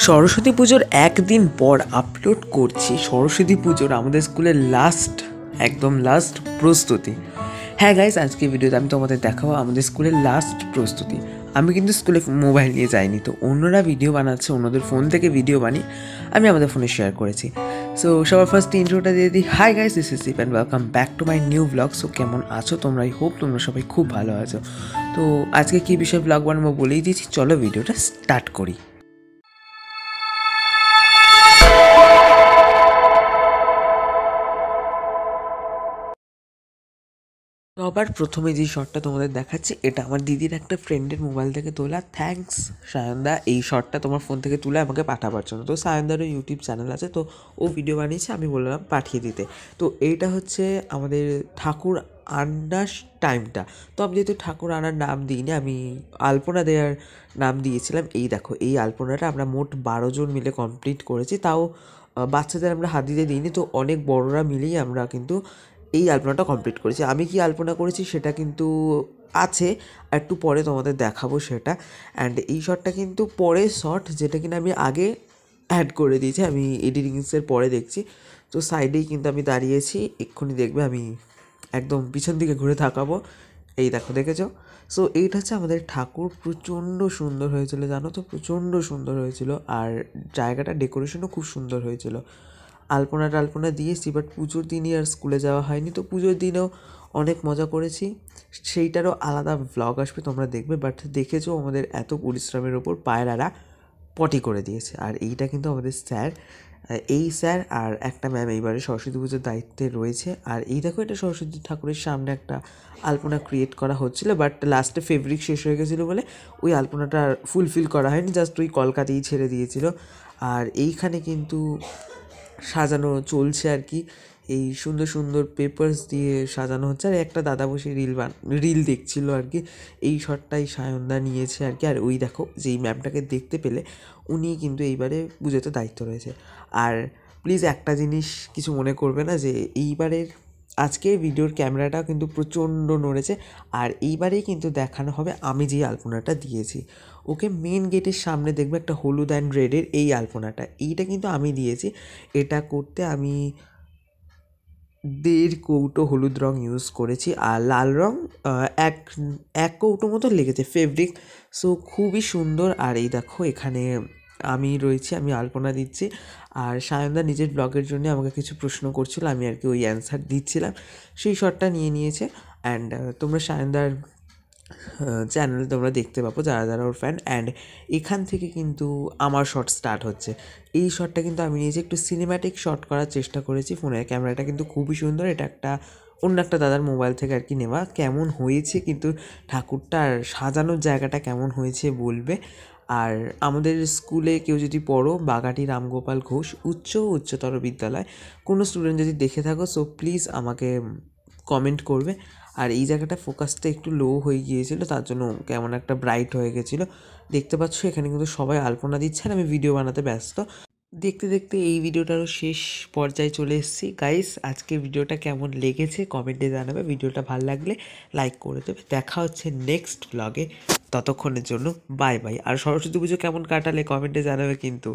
সরস্বতী পুজোর একদিন পর আপলোড করছি সরস্বতী পুজোর আমাদের স্কুলের একদম লাস্ট প্রস্তুতি। হ্যাঁ গাইস, আজকে ভিডিওতে আমি তোমাদের দেখাবো আমাদের স্কুলের লাস্ট প্রস্তুতি। আমি কিন্তু স্কুলে মোবাইল নিয়ে যাইনি, তো অন্যরা ভিডিও বানাচ্ছে, অন্যদের ফোন থেকে ভিডিও বানিয়ে আমি আমাদের ফোনে শেয়ার করেছি। সো সবার ফার্স্ট ইন্ট্রোটা দিয়ে দিই। Hi guys, this is sheep and welcome back to my new blog. So কেমন আছো তোমরা? আই হোপ তোমরা সবাই খুব ভালো আছো। তো আজকে কী বিষয়ে ব্লগ বানাবো বলেই দিয়েছি, চলো ভিডিওটা স্টার্ট করি। সবার প্রথমে যে শটটা তোমাদের দেখাচ্ছি, এটা আমার দিদির একটা ফ্রেন্ডের মোবাইল থেকে তোলা। থ্যাঙ্কস সায়নদা, এই শটটা তোমার ফোন থেকে তুলে আমাকে পাঠাবার জন্য। তো সায়নদারও ইউটিউব চ্যানেল আছে, তো ও ভিডিও বানিয়েছে, আমি বললাম পাঠিয়ে দিতে। তো এইটা হচ্ছে আমাদের ঠাকুর আনার টাইমটা। তো আমি যেহেতু ঠাকুর আনার নাম দিইনি, আমি আলপনা দেওয়ার নাম দিয়েছিলাম। এই দেখো, এই আলপনাটা আমরা মোট 12 জন মিলে কমপ্লিট করেছি। তাও বাচ্চাদের আমরা হাত দিতে দিইনি, তো অনেক বড়রা মিলেই আমরা কিন্তু এই আলপনাটা কমপ্লিট করেছি। আমি কি আলপনা করেছি সেটা কিন্তু আছে, একটু পরে তোমাদের দেখাবো সেটা। অ্যান্ড এই শটটা কিন্তু পরের শট, যেটা কিনা আমি আগে অ্যাড করে দিয়েছি, আমি এডিটিংসের পরে দেখছি। তো সাইডেই কিন্তু আমি দাঁড়িয়েছি, এক্ষুনি দেখবে আমি একদম পিছন দিকে ঘুরে থাকাবো। এই দেখো, দেখেছো? সো এইটা হচ্ছে আমাদের ঠাকুর। প্রচণ্ড সুন্দর হয়েছিল, জানো তো, প্রচণ্ড সুন্দর হয়েছিল। আর জায়গাটা ডেকোরেশনও খুব সুন্দর হয়েছিল। আলপনা দিয়েছি, বাট পুজোর দিনই আর স্কুলে যাওয়া হয়নি। তো পুজোর দিনেও অনেক মজা করেছি, সেইটারও আলাদা ভ্লগ আসবে, তোমরা দেখবে। বাট দেখেছো আমাদের এত পরিশ্রমের ওপর পায়রারা পটি করে দিয়েছে। আর এইটা কিন্তু আমাদের স্যার, এই স্যার আর একটা ম্যাম এইবারে সরস্বতী পুজোর দায়িত্বে রয়েছে। আর এই দেখো, এটা সরস্বতী ঠাকুরের সামনে একটা আলপনা ক্রিয়েট করা হচ্ছিলো, বাট লাস্টে ফেব্রিক শেষ হয়ে গেছিলো বলে ওই আলপনাটা ফুলফিল করা হয়নি, জাস্ট ওই কলকাতেই ছেড়ে দিয়েছিল। আর এইখানে কিন্তু সাজানো চলছে আর কি, এই সুন্দর সুন্দর পেপারস দিয়ে সাজানো হচ্ছে। আর একটা দাদা বসে রিল দেখছিল আর কি। এই শটটাই সায়নদা নিয়েছে আর কি। আর ওই দেখো, যেই ম্যামটাকে দেখতে পেলে, উনি কিন্তু এইবারে পুজোতে দায়িত্ব রয়েছে। আর প্লিজ একটা জিনিস কিছু মনে করবে না, যে এইবারের আজকে ভিডিওর ক্যামেরাটা কিন্তু প্রচণ্ড নড়েছে। আর এইবারেই কিন্তু দেখানো হবে আমি যে আলপনাটা দিয়েছি। ওকে মেন গেটের সামনে দেখবে একটা হলুদ অ্যান্ড রেডের এই আলপনাটা, এইটা কিন্তু আমি দিয়েছি। এটা করতে আমি 1.5 কৌটো হলুদ রং ইউজ করেছি, আর লাল রং এক এক কৌটো মতো লেগেছে ফেব্রিক। সো খুবই সুন্দর। আর এই দেখো, এখানে আমি রয়েছি, আমি আলপনা দিচ্ছি। আর সায়নদা নিজের ব্লগের জন্য আমাকে কিছু প্রশ্ন করছিল, আমি আর কি ওই অ্যান্সার দিচ্ছিলাম। সেই শটটা নিয়ে নিয়েছে। অ্যান্ড তোমরা সায়নদার চ্যানেল তোমরা দেখতে পাবো, যারা যারা ওর ফ্যান। অ্যান্ড এখান থেকে কিন্তু আমার শট স্টার্ট হচ্ছে। এই শটটা কিন্তু আমি নিজে একটু সিনেম্যাটিক শট করার চেষ্টা করেছি। ফোনের ক্যামেরাটা কিন্তু খুবই সুন্দর, এটা অন্য একটা দাদার মোবাইল থেকে আর কি নেওয়া। কেমন হয়েছে কিন্তু ঠাকুরটার সাজানোর জায়গাটা কেমন হয়েছে বলবে। আর আমাদের স্কুলে কেউ যদি পড়ো, বাগাটি রামগোপাল ঘোষ উচ্চতর বিদ্যালয়, কোনো স্টুডেন্ট যদি দেখে থাকো, সো প্লিজ আমাকে কমেন্ট করবে। আর এই জায়গাটা ফোকাসটা একটু লো হয়ে গিয়েছিলো, তার জন্য কেমন একটা ব্রাইট হয়ে গেছিলো। দেখতে পাচ্ছ এখানে কিন্তু সবাই আলপনা দিচ্ছে, আর আমি ভিডিও বানাতে ব্যস্ত। দেখতে দেখতে এই ভিডিওটারও শেষ পর্যায়ে চলে এসেছি। গাইস, আজকে ভিডিওটা কেমন লেগেছে কমেন্টে জানাবে। ভিডিওটা ভালো লাগলে লাইক করে দেবে। দেখা হচ্ছে নেক্সট ব্লগে, ততক্ষণের জন্য বাই বাই। আর সরস্বতী পুজো কেমন কাটালে কমেন্টে জানাবে কিন্তু।